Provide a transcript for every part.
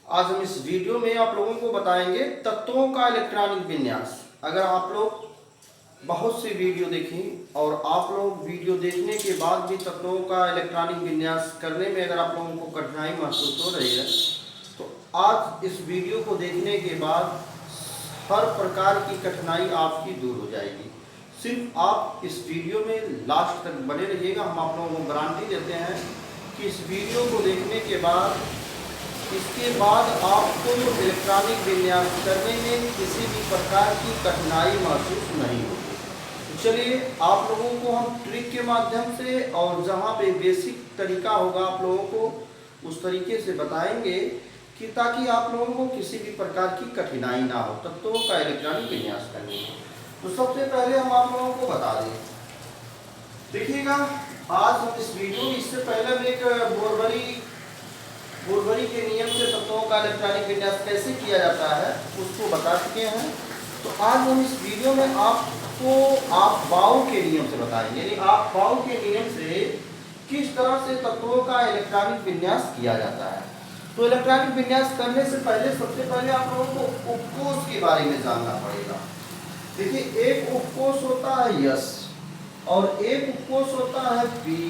आज हम इस वीडियो में आप लोगों को बताएंगे तत्वों का इलेक्ट्रॉनिक विन्यास। अगर आप लोग बहुत सी वीडियो देखें और आप लोग वीडियो देखने के बाद भी तत्वों का इलेक्ट्रॉनिक विन्यास करने में अगर आप लोगों को कठिनाई महसूस हो रही है तो आज इस वीडियो को देखने के बाद हर प्रकार की कठिनाई आपकी दूर हो जाएगी। सिर्फ आप इस वीडियो में लास्ट तक बने रहिएगा। हम आप लोगों को गारंटी देते हैं कि इस वीडियो को देखने के बाद इसके बाद आपको इलेक्ट्रॉनिक विन्यास करने में किसी भी प्रकार की कठिनाई महसूस नहीं होगी। तो चलिए आप लोगों को हम ट्रिक के माध्यम से और जहाँ पे बेसिक तरीका होगा आप लोगों को उस तरीके से बताएंगे कि ताकि आप लोगों को किसी भी प्रकार की कठिनाई ना हो तत्वों का इलेक्ट्रॉनिक विन्यास करने में। तो सबसे पहले हम आप लोगों को बता दें, देखिएगा आज हम इस वीडियो में इससे पहले हम एक बोरबरी के नियम से तत्वों का इलेक्ट्रॉनिक विन्यास कैसे किया जाता है उसको बता चुके हैं। तो आज हम इस वीडियो में आपको आप बाउ के नियम से बताएंगे, यानी आप बाउ के नियम से किस तरह से तत्वों का इलेक्ट्रॉनिक विन्यास किया जाता है। तो इलेक्ट्रॉनिक विन्यास करने से पहले सबसे पहले आप लोगों को उपकोष के बारे में जानना पड़ेगा। देखिए एक उपकोष होता है यस और एक उपकोष होता है पी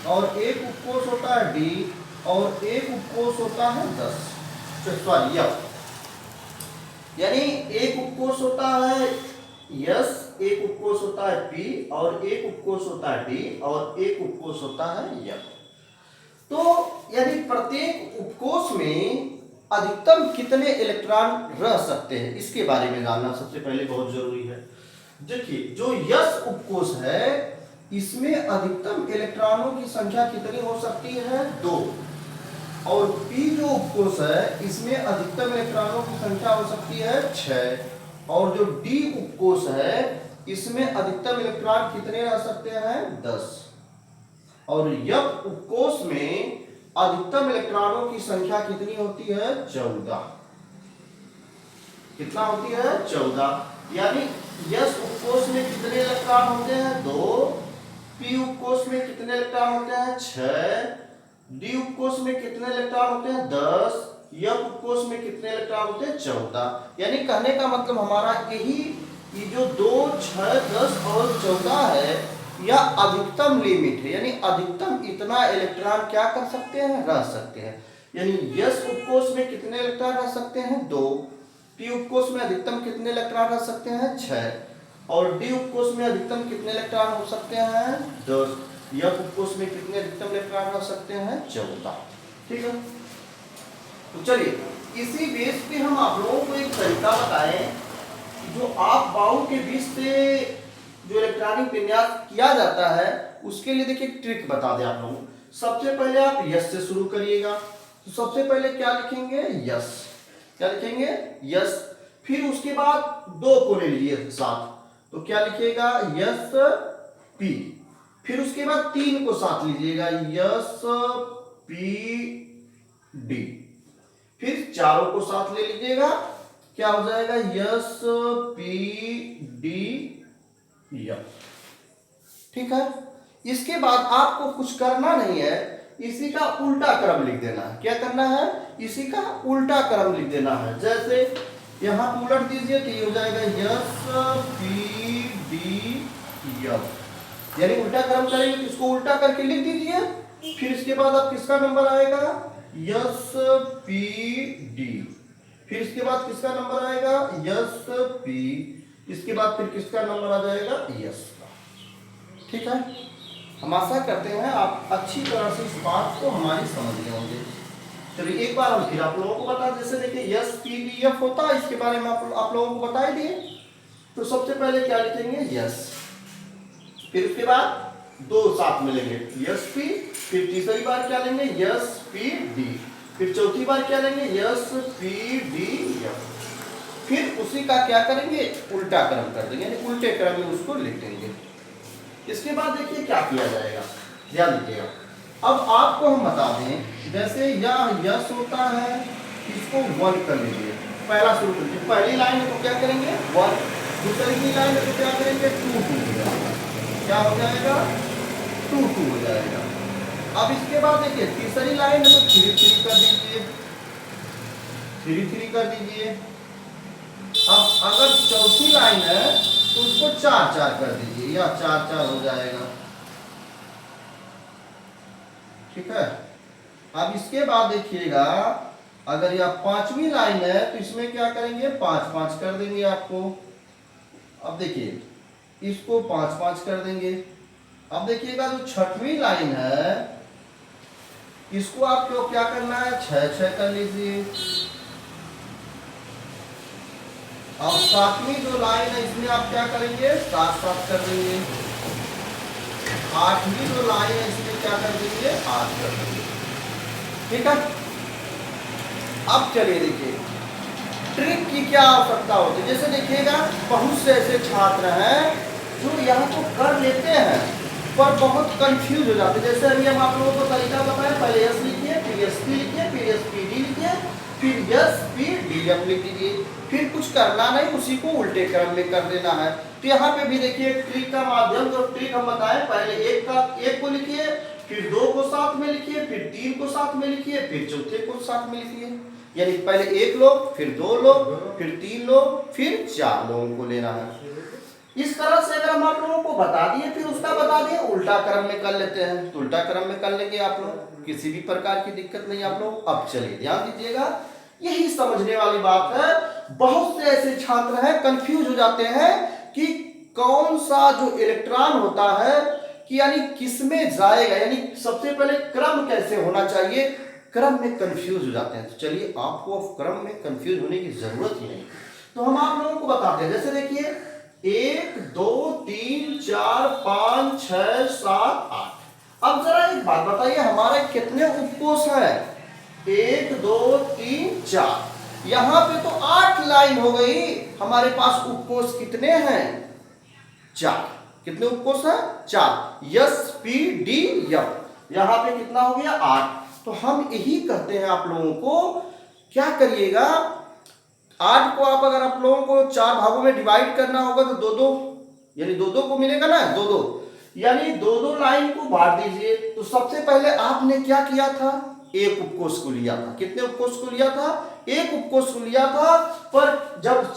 और एक उपकोष होता है डी और एक उपकोष होता है 10 सॉरी यफ। यानी एक उपकोष होता है यस, एक उपकोष होता है पी और एक उपकोष होता है डी और एक उपकोष होता है यफ। तो यानी प्रत्येक उपकोष में अधिकतम कितने इलेक्ट्रॉन रह सकते हैं इसके बारे में जानना सबसे पहले बहुत जरूरी है। देखिए जो यस उपकोष है इसमें अधिकतम इलेक्ट्रॉनों की संख्या कितनी हो सकती है 2 और पी जो उपकोष है इसमें अधिकतम इलेक्ट्रॉनों की संख्या हो सकती है 6 और जो डी उपकोष है इसमें अधिकतम इलेक्ट्रॉन कितने रह सकते हैं 10 और यफ उपकोष में अधिकतम इलेक्ट्रॉनों की संख्या कितनी होती है 14। कितना होती है 14। यानी यस उपकोष में कितने इलेक्ट्रॉन होते हैं 2, पी उपकोष में कितने इलेक्ट्रॉन होते हैं 6, डी उपकोष में कितने इलेक्ट्रॉन होते हैं 10, यफ उपकोष में कितने इलेक्ट्रॉन होते हैं 14। यानी कहने का मतलब हमारा यही ये जो 2, 6, 10 और 14 है यह अधिकतम लिमिट है, यानी अधिकतम इतना इलेक्ट्रॉन क्या कर सकते हैं रह सकते हैं। यानी यस उपकोष में कितने इलेक्ट्रॉन रह सकते हैं 2, पी उपकोष में अधिकतम कितने इलेक्ट्रॉन रह सकते हैं 6 और डी उपकोष में अधिकतम कितने इलेक्ट्रॉन हो सकते हैं 10, यफ उपकोष में कितने अधिकतम इलेक्ट्रॉन रह सकते हैं 14। ठीक है, तो चलिए इसी बेस पे हम आप लोगों को एक तरीका बताएं जो आप बाउ के बीच से जो इलेक्ट्रॉनिक विन्यास किया जाता है उसके लिए देखिए ट्रिक बता दें आप लोगों को। सबसे पहले आप यस से शुरू करिएगा। तो सबसे पहले क्या लिखेंगे यस, क्या लिखेंगे यस, फिर उसके बाद 2 को ले लीजिए साथ, तो क्या लिखिएगा यस पी, फिर उसके बाद 3 को साथ लीजिएगा यस पी डी, फिर 4 को साथ ले लीजिएगा क्या हो जाएगा यस पी डी यफ। ठीक है, इसके बाद आपको कुछ करना नहीं है, इसी का उल्टा क्रम लिख देना है। क्या करना है, इसी का उल्टा क्रम लिख देना है। जैसे यहां उलट दीजिए तो ये हो जाएगा यस पी डी यफ, यानी उल्टा क्रम करेंगे तो इसको उल्टा करके लिख दीजिए। फिर इसके बाद अब किसका नंबर आएगा यस पी डी, फिर इसके बाद किसका नंबर आएगा यस पी, इसके बाद फिर किसका नंबर आ जाएगा यस का। ठीक है, हम आशा करते हैं आप अच्छी तरह से इस बात को हमारी समझ गए होंगे। चलिए एक बार हम फिर आप लोगों को बता, जैसे देखिए यस पी डी एफ होता है इसके बारे में आप लोगों को बता ही दिए। तो सबसे पहले क्या लिखेंगे यस, फिर उसके बाद 2 साथ में लेंगे यस पी, फिर तीसरी बार क्या लेंगे यस पी डी, फिर चौथी बार क्या लेंगे यस पी डी एफ, फिर उसी का क्या करेंगे उल्टा क्रम कर देंगे, यानी उल्टे क्रम में उसको लिख देंगे। इसके बाद देखिए क्या किया जाएगा, ध्यान दीजिएगा। अब आपको हम बता दें, जैसे यह यस होता है इसको 1 कर लीजिए, पहला शुरू करिए, पहली लाइन है तो क्या करेंगे 1, दूसरी लाइन है तो क्या करेंगे 2 2 हो जाएगा, क्या हो जाएगा 2 2 हो जाएगा। अब इसके बाद देखिए तीसरी लाइन है तो 3 3 कर दीजिए, 3 3 कर दीजिए। अब अगर चौथी लाइन है तो उसको 4 4 कर दीजिए, या 4 4 हो जाएगा। ठीक है। अब इसके बाद देखिएगा, अगर यह पांचवी लाइन है तो इसमें क्या करेंगे, 5 5 कर देंगे आपको। अब देखिए इसको 5 5 कर देंगे। अब देखिएगा जो छठवीं लाइन है इसको आपको क्या करना है, 6 6 कर लीजिए। अब सातवीं जो लाइन है इसमें आप क्या करेंगे, 7 7 कर देंगे। आठवीं जो लाइन है इसमें क्या कर देंगे, 8 कर देंगे। ठीक है। अब चलिए देखिए ट्रिक की क्या आवश्यकता होती है। जैसे देखिएगा बहुत से ऐसे छात्र हैं जो यहाँ तो कर लेते हैं पर बहुत कंफ्यूज हो जाते हैं। जैसे अभी हम आप लोगों को तरीका बताएं, पहले एस लिखिए, फिर एस पी लिखिए, फिर एस पी डी लिखिए, फिर एस पी डी एफ लिख दीजिए। फिर कुछ करना नहीं, उसी को उल्टे क्रम में कर देना है। तो यहाँ पे भी देखिए ट्रिक का माध्यम, जो ट्रिक हम बताएं, पहले एक को लिखिए, फिर 2 को साथ में लिखिए, फिर 3 को साथ में लिखिए, फिर चौथे को साथ में लिखिए। यानी पहले 1 लोग, फिर 2 लोग, फिर 3 लोग, फिर 4 लोगों को लेना है। इस तरह से अगर हम आप लोगों को बता दिए, फिर उसका बता दिए, उल्टा क्रम में कर लेते हैं तो उल्टा क्रम में कर लेंगे आप लोग, किसी भी प्रकार की दिक्कत नहीं आप लोग। अब चलिए ध्यान दीजिएगा, यही समझने वाली बात है। बहुत से ऐसे छात्र हैं कंफ्यूज हो जाते हैं कि कौन सा जो इलेक्ट्रॉन होता है कि यानी किसमें जाएगा, यानी सबसे पहले क्रम कैसे होना चाहिए, क्रम में कंफ्यूज हो जाते हैं। तो चलिए आपको क्रम में कंफ्यूज होने की जरूरत ही नहीं, तो हम आप लोगों को बताते हैं। जैसे देखिए 1 2 3 4 5 6 7 8। अब जरा एक बात बताइए, हमारे कितने उपकोष हैं, 1 2 3 4। यहां पे तो 8 लाइन हो गई। हमारे पास उपकोष कितने हैं, 4। कितने उपकोष हैं, 4। S P D F. यहां पे कितना हो गया, 8। तो हम यही कहते हैं आप लोगों को, क्या करिएगा, 8 को आप अगर आप लोगों को 4 भागों में डिवाइड करना होगा तो 2 2, यानी 2 2 को मिलेगा ना, 2 2, यानी 2 2 लाइन को बांट दीजिए। तो सबसे पहले आपने क्या किया था, एक उपकोष को लिया था। कितने उपकोष को लिया था, एक उपकोष को लिया था। पर जब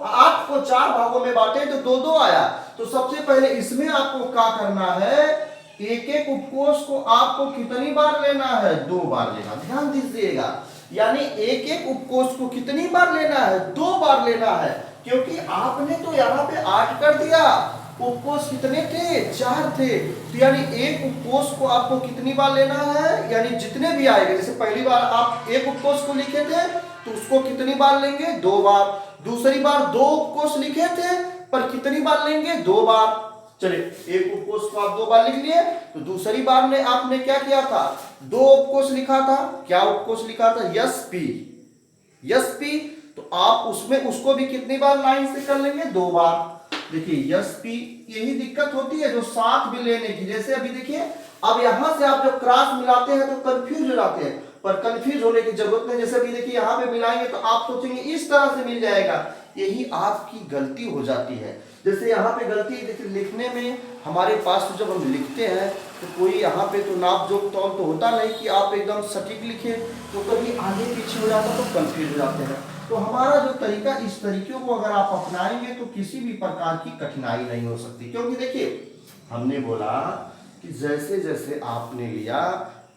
8 को 4 भागों में बांटे तो 2 2 आया। तो सबसे पहले इसमें आपको क्या करना है, एक एक उपकोष को आपको कितनी बार लेना है, 2 बार लेना। ध्यान दीजिएगा, यानी एक एक उपकोष को कितनी बार लेना है, 2 बार लेना है। क्योंकि आपने तो यहाँ पे 8 कर दिया, उपकोष कितने थे, 4 थे। तो यानी एक उपकोष को आपको कितनी बार लेना है, यानी जितने भी आएंगे। जैसे पहली बार आप एक उपकोष को लिखे थे तो उसको कितनी बार लेंगे, 2 बार। दूसरी बार 2 उपकोष लिखे थे पर कितनी बार लेंगे, 2 बार। चलिए एक उपकोष को आप 2 बार लिख लिए, तो दूसरी बार में आपने क्या किया था, 2 उपकोष लिखा था। क्या उपकोष लिखा था, यस पी। तो आप उसमें उसको भी कितनी बार लाइन से कर लेंगे, 2 बार। देखिए यस पी, यही दिक्कत होती है जो साथ में लेने की। जैसे अभी देखिए, अब यहां से आप जब क्रॉस मिलाते हैं तो कंफ्यूज हो जाते हैं, पर कंफ्यूज होने की जरूरत नहीं। जैसे अभी देखिए यहाँ पे मिलाएंगे तो आप सोचेंगे इस तरह से मिल जाएगा, यही आपकी गलती हो जाती है। जैसे यहाँ पे गलती देखिए, लिखने में हमारे पास तो जब हम लिखते हैं तो कोई यहाँ पे तो नाप जोक तौल तो होता नहीं कि आप एकदम सटीक लिखें, तो कभी आगे पीछे हो जाता तो कंफ्यूज हो जाते हैं। तो हमारा जो तरीका, इस तरीके को अगर आप अपनाएंगे तो किसी भी प्रकार की कठिनाई नहीं हो सकती। क्योंकि देखिए हमने बोला कि जैसे जैसे आपने लिया,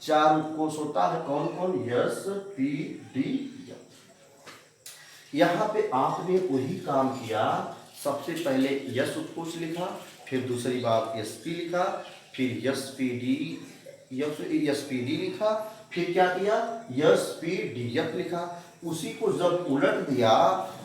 4 उपकोष होता है, कौन कौन, यस पी डी एफ। यहाँ पे आपने वही काम किया, सबसे पहले यस उपकोष लिखा, फिर दूसरी बार एस पी लिखा, फिर एस पी डी लिखा, फिर क्या किया, एस पी डी एफ लिखा। उसी को जब उलट दिया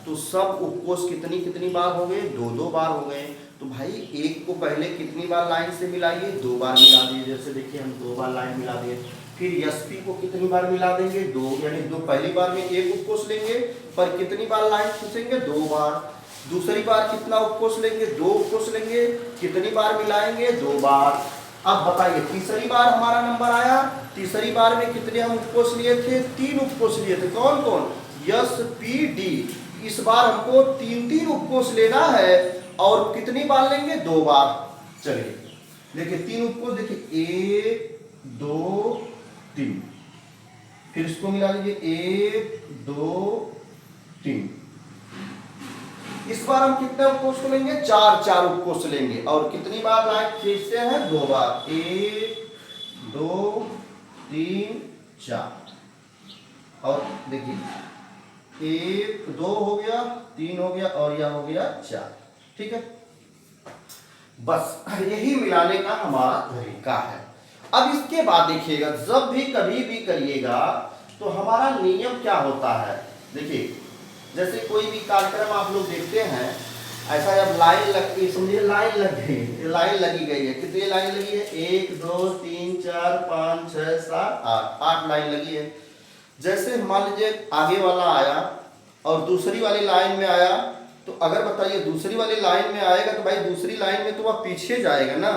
तो सब उपकोष कितनी बार हो गए, 2 2 बार हो गए। तो भाई एक को पहले कितनी बार लाइन से मिलाइए, 2 बार मिला दिए। जैसे देखिए हम 2 बार लाइन मिला दिए। फिर एसपी को कितनी बार मिला देंगे, 2, यानी 2 पहली बार में एक उपकोष लेंगे पर कितनी बार लाइन खींचेंगे, 2 बार। दूसरी बार कितना उपकोष लेंगे, 2 उपकोष लेंगे, कितनी बार मिलाएंगे, 2 बार। अब बताइए तीसरी बार हमारा नंबर आया, तीसरी बार में कितने हम उपकोष लिए थे, 3 उपकोष लिए थे। कौन कौन, यस पी डी। इस बार हमको 3 उपकोष लेना है और कितनी बार लेंगे, 2 बार। चलिए देखिए 3 उपकोष, देखिए 1 2 3, फिर इसको मिला लीजिए 1 2 3। इस बार हम कितने उपकोष को लेंगे? 4 उपकोष लेंगे। और कितनी बार लाइन खींचते हैं? 2 बार। 1 2 3 4। और देखिए 1 2 हो गया, 3 हो गया और यह हो गया 4। ठीक है, बस यही मिलाने का हमारा तरीका है। अब इसके बाद देखिएगा, जब भी कभी भी करिएगा तो हमारा नियम क्या होता है। देखिए जैसे कोई भी कार्यक्रम आप लोग देखते हैं, ऐसा जब लाइन लगती, समझिए लाइन लग गई, लाइन लगी गई है। कितनी लाइन लगी है? 1 2 3 4 5 6 7 8 लाइन लगी है। जैसे मान लीजिए आगे वाला आया और दूसरी वाली लाइन में आया, तो अगर बताइए दूसरी वाली लाइन में आएगा तो भाई दूसरी लाइन में तो वह पीछे जाएगा ना।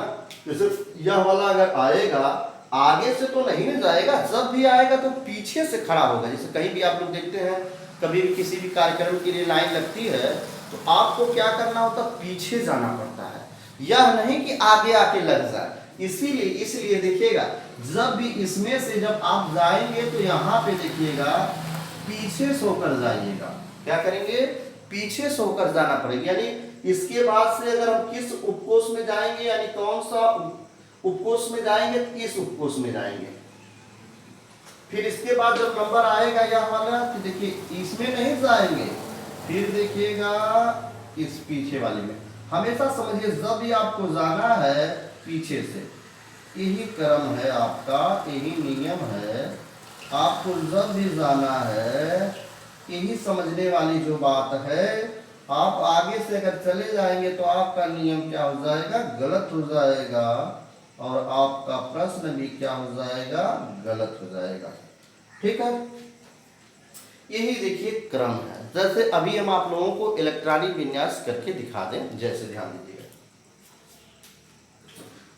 जैसे यह वाला अगर आएगा आगे से तो नहीं ना जाएगा, जब भी आएगा तो पीछे से खड़ा होगा। जैसे कहीं भी आप लोग देखते हैं, कभी भी किसी भी कार्यक्रम के लिए लाइन लगती है तो आपको क्या करना होता है? पीछे जाना पड़ता है, यह नहीं कि आगे आके लग जाए। इसलिए देखिएगा, जब भी इसमें से जब आप जाएंगे तो यहाँ पे देखिएगा पीछे सोकर जाइएगा। क्या करेंगे? पीछे सोकर जाना पड़ेगा। यानी इसके बाद से अगर हम किस उपकोष में जाएंगे, यानी कौन सा उपकोष में जाएंगे, इस उपकोष में जाएंगे। फिर इसके बाद जब नंबर आएगा यह वाला, तो देखिए इसमें नहीं जाएंगे, फिर देखिएगा इस पीछे वाले में। हमेशा समझिए जब भी आपको जाना है पीछे से, यही क्रम है आपका, यही नियम है। आपको जब भी जाना है यही समझने वाली जो बात है। आप आगे से अगर चले जाएंगे तो आपका नियम क्या हो जाएगा? गलत हो जाएगा, और आपका प्रश्न भी क्या हो जाएगा? गलत हो जाएगा। ठीक है, यही देखिए क्रम है। जैसे अभी हम आप लोगों को इलेक्ट्रॉनिक विन्यास करके दिखा दें, जैसे ध्यान दीजिएगा।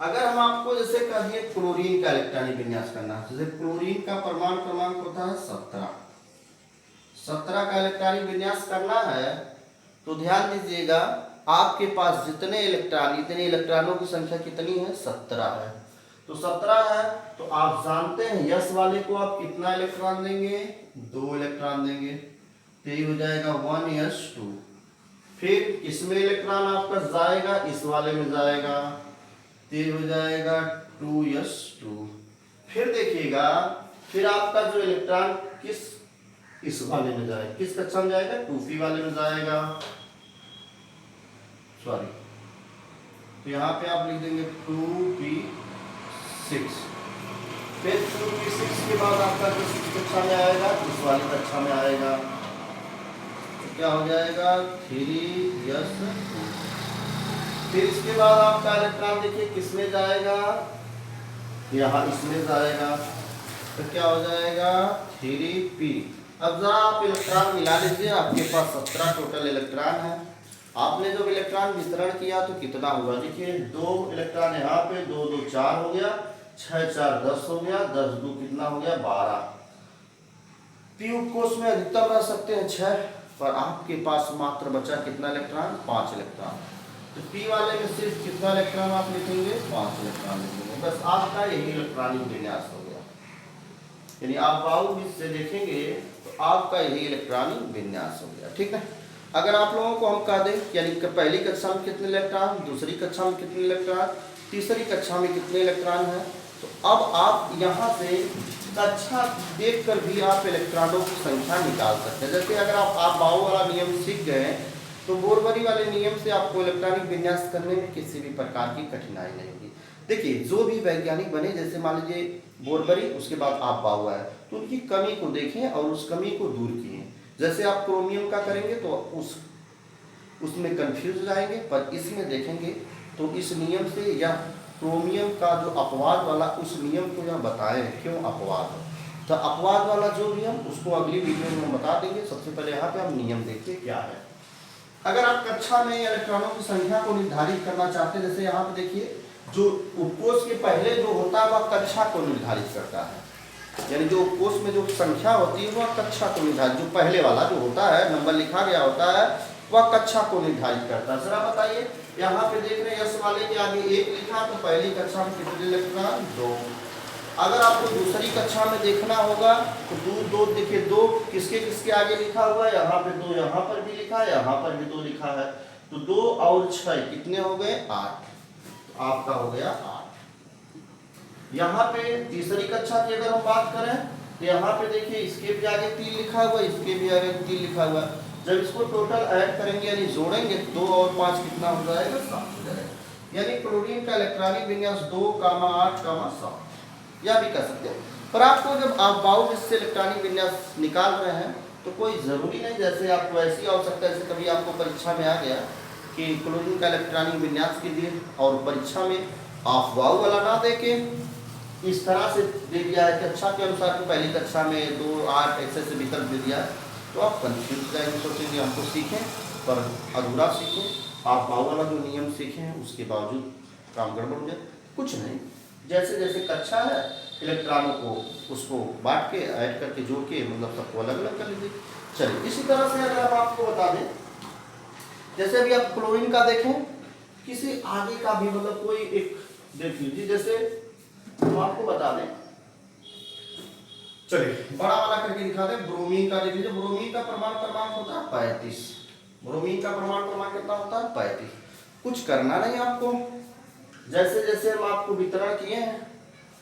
अगर हम आपको जैसे कह दिए क्लोरीन का इलेक्ट्रॉनिक विन्यास करना है, जैसे क्लोरीन का परमाणु क्रमांक होता है 17 का इलेक्ट्रॉनिक विन्यास करना है, तो ध्यान दीजिएगा आपके पास जितने इलेक्ट्रॉन, इतने इलेक्ट्रॉनों की संख्या कितनी है? 17 है। तो 17 है तो आप जानते हैं यस वाले को आप कितना इलेक्ट्रॉन देंगे? 2 इलेक्ट्रॉन देंगे, तो ये हो जाएगा 1s2। फिर इसमें इलेक्ट्रॉन आपका जाएगा, इस वाले में जाएगा, तो ये हो जाएगा 2s2। फिर देखिएगा, फिर आपका जो इलेक्ट्रॉन इस वाले में जाएगा, किस कक्षा में जाएगा? 2p वाले में जाएगा, सॉरी, तो यहाँ पे आप लिख देंगे 2p6। फिर 2p6 के बाद आपका किस कक्षा में आएगा? इस वाली कक्षा में आएगा, तो क्या हो जाएगा? 3s2। फिर इसके बाद आपका इलेक्ट्रॉन देखिए किस में जाएगा? यहाँ इसमें जाएगा, तो क्या हो जाएगा? 3p। अब जरा आप इलेक्ट्रॉन मिला लीजिए, आपके पास 17 टोटल इलेक्ट्रॉन है। आपने जब इलेक्ट्रॉन वितरण किया तो कितना हुआ? देखिए 2 इलेक्ट्रॉन यहाँ पे, 2 2 4 हो गया, 6 4 10 हो गया, 10 2 कितना हो गया? 12। पी उपकोष में अधिकतम रह सकते हैं 6, पर आपके पास मात्र बचा कितना इलेक्ट्रॉन? 5 इलेक्ट्रॉन। तो पी वाले में सिर्फ कितना इलेक्ट्रॉन आप लिखेंगे? 5 इलेक्ट्रॉन लिखेंगे। बस आपका यही इलेक्ट्रॉनिक विन्यास हो गया। यानी आप बाहु से देखेंगे तो आपका यही इलेक्ट्रॉनिक विन्यास हो गया। ठीक है, अगर आप लोगों को हम कह दें यानी पहली कक्षा में कितने इलेक्ट्रॉन, दूसरी कक्षा में कितने इलेक्ट्रॉन, तीसरी कक्षा में कितने इलेक्ट्रॉन हैं, तो अब आप यहाँ से कक्षा देखकर भी आप इलेक्ट्रॉनों की संख्या निकाल सकते हैं। जैसे अगर आप बाहु वाला नियम सीख गए तो बोरबरी वाले नियम से आपको इलेक्ट्रॉनिक विन्यास करने में किसी भी प्रकार की कठिनाई नहीं होगी। देखिए जो भी वैज्ञानिक बने, जैसे मान लीजिए बोरबरी, उसके बाद आप बाहु आए, तो उनकी कमी को देखें और उस कमी को दूर किए। जैसे आप क्रोमियम का करेंगे तो उसमें कंफ्यूज जाएंगे, पर इसमें देखेंगे तो इस नियम से या क्रोमियम का जो अपवाद वाला उस नियम को यह बताएं क्यों अपवाद है। तो अपवाद वाला जो नियम उसको अगली वीडियो में हम बता देंगे। सबसे पहले यहाँ पे हम नियम देखिए क्या है। अगर आप कक्षा में इलेक्ट्रॉनों की संख्या को निर्धारित करना चाहते हैं, जैसे यहाँ पे देखिए जो उपकोष के पहले जो होता है वह कक्षा को निर्धारित करता है, यानी जो उपकोष में जो संख्या होती है वह कक्षा को निर्धारित, जो पहले वाला जो होता है नंबर लिखा गया होता है वह कक्षा को निर्धारित करता है। जरा बताइए, यहाँ पे देख रहे हैं यस वाले के आगे 1 लिखा, तो पहली कक्षा में कितने इलेक्ट्रॉन? 2। अगर आपको दूसरी कक्षा में देखना होगा तो दो देखिए, दो किसके किसके आगे लिखा हुआ है, यहाँ पे दो, यहाँ पर भी लिखा है, यहाँ पर भी दो लिखा है, तो 2 और 6 कितने हो गए 8, तो आपका हो गया 8। यहाँ पे तीसरी कक्षा की अगर हम बात करें तो यहाँ पे देखिए इसके भी आगे 3 लिखा हुआ है, इसके भी आगे 3 लिखा हुआ है। जब इसको टोटल ऐड करेंगे यानी जोड़ेंगे 2 और 5 कितना हो जाएगा 7 हो जाएगा। यानी क्लोरीन का इलेक्ट्रॉनिक विन्यास 2, 8, 7 या भी कर सकते हैं। पर आपको जब आप बाउल से इलेक्ट्रॉनिक विन्यास निकाल रहे हैं तो कोई ज़रूरी नहीं, जैसे आपको ऐसी आवश्यकता है, जैसे कभी आपको परीक्षा में आ गया कि क्लोरीन का इलेक्ट्रॉनिक विन्यास कीजिए और परीक्षा में आप वाव वाला ना दे के इस तरह से दे दिया है कि कक्षा के अनुसार तो पहली कक्षा में 2, 8 ऐसे से विकल्प दे दिया है, तो आप कंफ्यूज जाएंगे, सोचेंगे हमको सीखें पर अधूरा सीखें, आप वाव वाला जो नियम सीखे हैं उसके बावजूद काम गड़बड़ हो जाए। कुछ नहीं, जैसे जैसे कक्षा है इलेक्ट्रॉनों को उसको बांट के ऐड करके जोड़ के मतलब सबको अलग अलग कर लीजिए। चलिए इसी तरह से अगर आप आपको बता दें, जैसे अभी आप क्लोरीन का देखें, किसी आगे का भी मतलब कोई एक देख लीजिए, जैसे हम आपको बता दें, चलिए बड़ा वाला करके दिखा दें, ब्रोमीन का देख लीजिए। ब्रोमीन का परमाणु क्रमांक होता है 35। ब्रोमीन का परमाणु क्रमांक कितना होता है 35। कुछ करना नहीं आपको, जैसे जैसे हम आपको वितरण किए हैं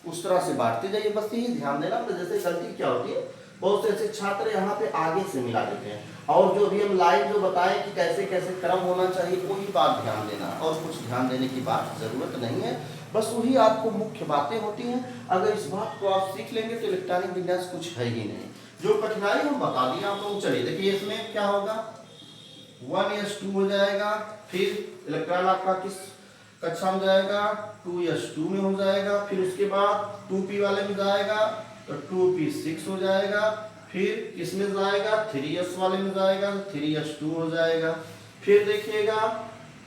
उस तरह से बांटते जाइए, बस यही ध्यान देना। तो जैसे गलती क्या होती है, बहुत से ऐसे छात्र यहाँ पे आगे से मिला देते हैं, और जो भी हम लाइन जो बताएं कि कैसे कैसे क्रम होना चाहिए वही बात ध्यान देना, और कुछ ध्यान देने की बात जरूरत नहीं है, बस वही आपको मुख्य बातें होती हैं। अगर इस बात को आप सीख लेंगे तो इलेक्ट्रॉनिक विन्यास कुछ है ही नहीं। जो कठिनाई हम बता दिए आप लोग, चलिए देखिए इसमें क्या होगा 1s2 हो जाएगा, फिर इलेक्ट्रॉन आपका किस कक्षा में जाएगा 2s2 में हो जाएगा, फिर उसके बाद 2p वाले में जाएगा तो 2p6 हो जाएगा, फिर किस में जाएगा 3s वाले में जाएगा 3s2 हो जाएगा, फिर देखिएगा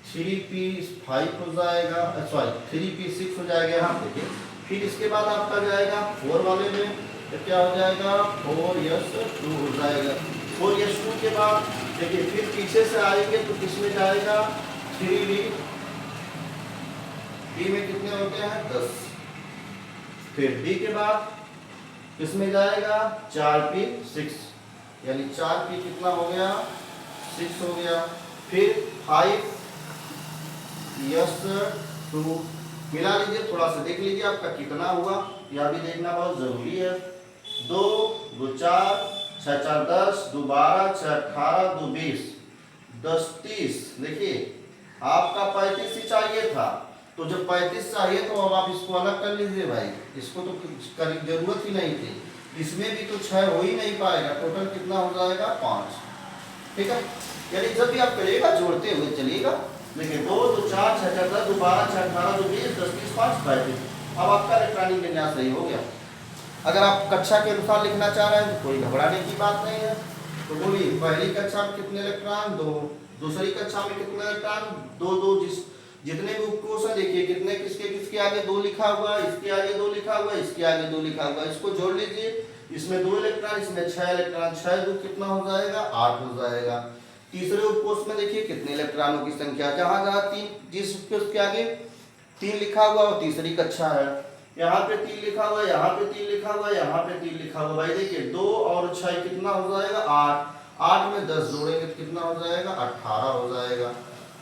3p5 हो जाएगा, सॉरी 3p6 हो जाएगा यहाँ देखिए, फिर इसके बाद आपका जाएगा 4 वाले में तो क्या हो जाएगा 4s2 हो जाएगा। 4s2 के बाद देखिए फिर पीछे से आएंगे तो किस में जाएगा 3d, D में कितने होते हैं 10, फिर D के बाद किसमें जाएगा 4p6, यानी 4p कितना हो गया 6 हो गया, फिर 5s2 मिला लीजिए, थोड़ा सा देख लीजिए आपका कितना हुआ, यह भी देखना बहुत जरूरी है। 2 2 4 6 4 10, 2 12, 6 18, 2 20, 10 30, देखिए आपका 35 ही चाहिए था, तो जब 35 चाहिए तो अब आप इसको अलग कर लीजिए भाई, इसको तो जरूरत ही नहीं थी, इसमें भी तो 6 हो ही नहीं पाएगा, टोटल कितना हो जाएगा 5, ठीक है। यानी जब भी आप करिएगा जोड़ते हुए चलिएगा, देखिए 2 2 4 6 4 10, 2 12, 6 18, 2 20, 10 30, 5 35, अब आपका इलेक्ट्रॉनिक विन्यास सही हो गया। अगर आप कक्षा के अनुसार लिखना चाह रहे हैं तो कोई घबराने की बात नहीं है, तो बोलिए पहली कक्षा में कितने इलेक्ट्रॉन 2, दूसरी कक्षा में कितने इलेक्ट्रॉन 2 2, जितने भी उपकोष हैं देखिए कितने किसके किसके आगे 2 लिखा हुआ है, इसके आगे 2 लिखा हुआ है, इसके आगे 2 लिखा हुआ है, इसको जोड़ लीजिए, इसमें 2 इलेक्ट्रॉन, इसमें 6 इलेक्ट्रॉन, 6 2 कितना हो जाएगा 8 हो जाएगा। तीसरे उपकोष में देखिए कितने इलेक्ट्रॉनों की संख्या, जहां जहां 3 जिस उपकोष के आगे 3 लिखा हुआ वो तीसरी कक्षा है, यहाँ पे 3 लिखा हुआ है, यहाँ पे 3 लिखा हुआ है, यहाँ पे 3 लिखा हुआ है, भाई देखिए 2 और 6 कितना हो जाएगा 8, 8 में 10 जोड़ेंगे तो कितना हो जाएगा 18 हो जाएगा।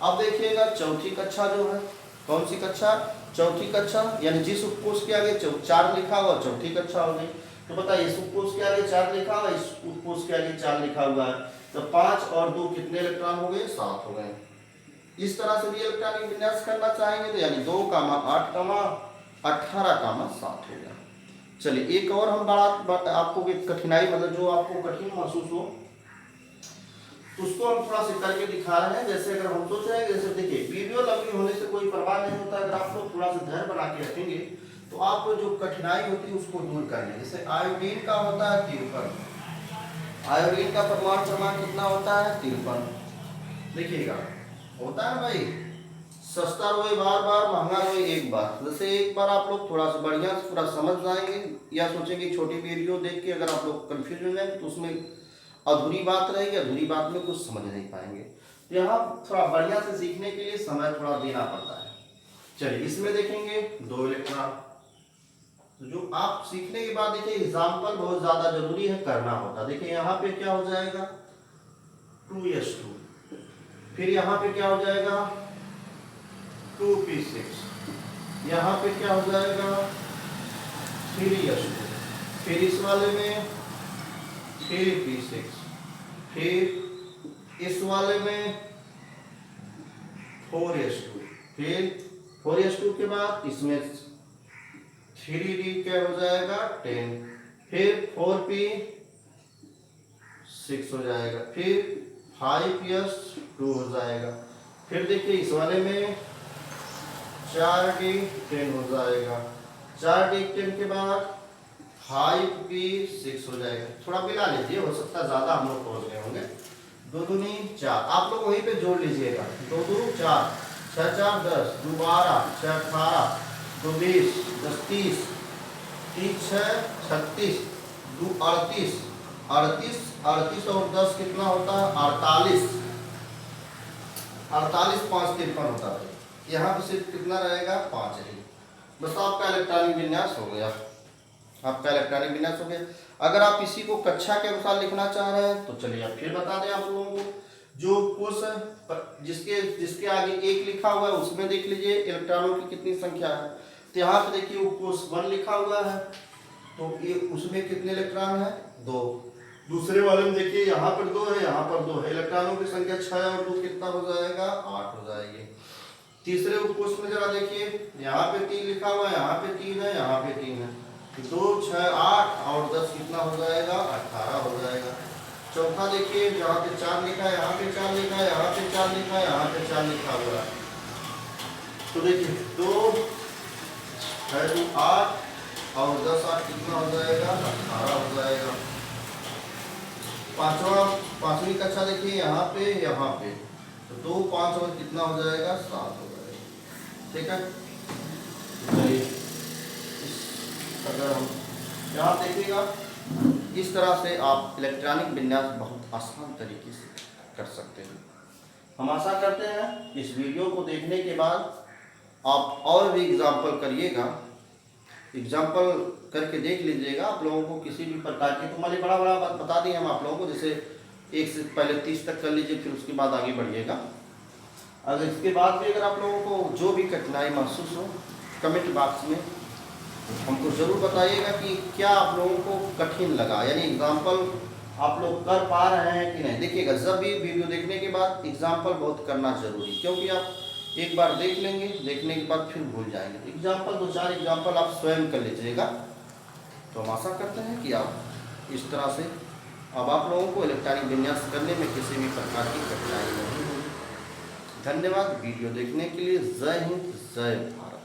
अब देखिएगा चौथी कक्षा जो है, कौन सी कक्षा चौथी कक्षा, यानी जिस उपकोष के आगे 4 लिखा हुआ चौथी कक्षा हो गई, तो बताइए इस उपकोष के आगे 4 लिखा हुआ, इस उपकोष के आगे 4 लिखा हुआ है, तो 5 और 2 कितने इलेक्ट्रॉन हो गए 7 हो गए। इस तरह से भी इलेक्ट्रॉनिक विन्यास करना चाहेंगे तो यानी 2, 8, 18, 7 हो गया। चलिए एक और हम बड़ा आपको कठिनाई मतलब जो आपको कठिन महसूस हो उसको हम थोड़ा सा करके दिखा रहे हैं। जैसे अगर हम सोच रहे हैं, जैसे देखिए वीडियो लंबी होने से कोई परवाह नहीं होता, अगर आप लोग थोड़ा सा धैर्य बना के रखेंगे तो आपको जो कठिनाई होती है उसको दूर करने। जैसे आयोडीन का होता है 53, आयोडीन का परमाणु क्रमांक कितना होता है 53, देखिएगा होता है भाई, सस्ता रोए बार बार, महंगा रोए एक बार। जैसे एक बार आप लोग थोड़ा सा बढ़िया से पूरा समझ जाएंगे, या सोचेंगे छोटी वीडियो देख के अगर आप लोग कंफ्यूज हो जाएंगे तो उसमें अधूरी बात रहेगी, अधूरी बात में कुछ समझ नहीं पाएंगे। तो यहाँ थोड़ा बढ़िया से सीखने के लिए समय थोड़ा देना पड़ता है। चलिए इसमें देखेंगे 2 इलेक्ट्रॉन, तो जो आप सीखने के बाद देखिए एग्जाम्पल बहुत ज्यादा जरूरी है, करना होता। देखिए यहाँ पे क्या हो जाएगा 2s2, फिर यहाँ पे क्या हो जाएगा 2p6, यहाँ पे क्या हो जाएगा 3s2, फिर इस वाले में 3p6, फिर इस वाले में 4s2, फिर 4s2 के बाद इसमें 3d क्या हो जाएगा 10, फिर 4p6 हो जाएगा, फिर 5s2 हो जाएगा, फिर देखिए इस वाले में 4d 10 हो जाएगा, 4d 10 के बाद 5p6 हो जाएगा। थोड़ा मिला लीजिए, हो सकता है ज्यादा हम लोग पहुंच गए होंगे। 2 दूनी 4, आप लोग वहीं पे जोड़ लीजिएगा, 2 दूनी 4, 6 4 10, 2 12, 6 18, 2 20, 10 30, 3 6 36, 2 38, 38 38 और 10 कितना होता है 48, 48 5 53 होता है। यहाँ पे सिर्फ कितना रहेगा 5 ही। बस आपका इलेक्ट्रॉनिक विन्यास हो गया, आपका इलेक्ट्रॉनिक विन्यास हो गया। अगर आप इसी को कक्षा के अनुसार लिखना चाह रहे हैं तो चलिए आप फिर बता दें आप लोगों को, जो कोर्स जिसके जिसके आगे 1 लिखा हुआ है उसमें देख लीजिए इलेक्ट्रॉनों की कितनी संख्या है। तो यहाँ पे देखिए वो कोर्स 1 लिखा हुआ है, तो ये उसमें कितने इलेक्ट्रॉन है 2। दूसरे वाले में देखिए यहाँ पर 2 है, यहाँ पर 2 है, इलेक्ट्रॉनों की संख्या 6 और 2 कितना हो जाएगा 8 हो जाएगी। तीसरे उपकोष में जरा देखिए, यहाँ पे 3 लिखा हुआ है, यहाँ पे 3 है, यहाँ पे 3 है, 2 6 8 और 10 कितना हो जाएगा 18 हो जाएगा। चौथा देखिए यहाँ पे 4 लिखा है, यहाँ पे 4 लिखा है, यहाँ पे 4 लिखा है, यहाँ पे 4 लिखा हुआ है। तो देखिए 2 6 2 8 और 10 8 कितना हो जाएगा 18 हो जाएगा। पांचवी कक्षा देखिए यहाँ पे तो 2 5 और कितना हो जाएगा 7 हो जाएगा। ठीक है, अगर हम यहाँ देखिएगा इस तरह से आप इलेक्ट्रॉनिक विन्यास बहुत आसान तरीके से कर सकते हैं। हम आशा करते हैं इस वीडियो को देखने के बाद आप और भी एग्जाम्पल करिएगा, एग्जाम्पल करके देख लीजिएगा। आप लोगों को किसी भी प्रकार की, तो मैंने बड़ा बात बता दी हम आप लोगों को, जैसे 1 से पहले 30 तक कर लीजिए, फिर उसके बाद आगे बढ़िएगा। अगर इसके बाद भी अगर आप लोगों को जो भी कठिनाई महसूस हो, कमेंट बॉक्स में हमको ज़रूर बताइएगा कि क्या आप लोगों को कठिन लगा, यानी एग्जाम्पल आप लोग कर पा रहे हैं कि नहीं। देखिएगा जब भी वीडियो देखने के बाद एग्जाम्पल बहुत करना जरूरी, क्योंकि आप एक बार देख लेंगे, देखने के बाद फिर भूल जाएंगे। एग्जाम्पल 2-4 एग्जाम्पल आप स्वयं कर लीजिएगा। तो हम आशा करते हैं कि आप इस तरह से अब आप लोगों को इलेक्ट्रॉनिक विन्यास करने में किसी भी प्रकार की कठिनाई नहीं होगी। धन्यवाद वीडियो देखने के लिए। जय हिंद, जय भारत।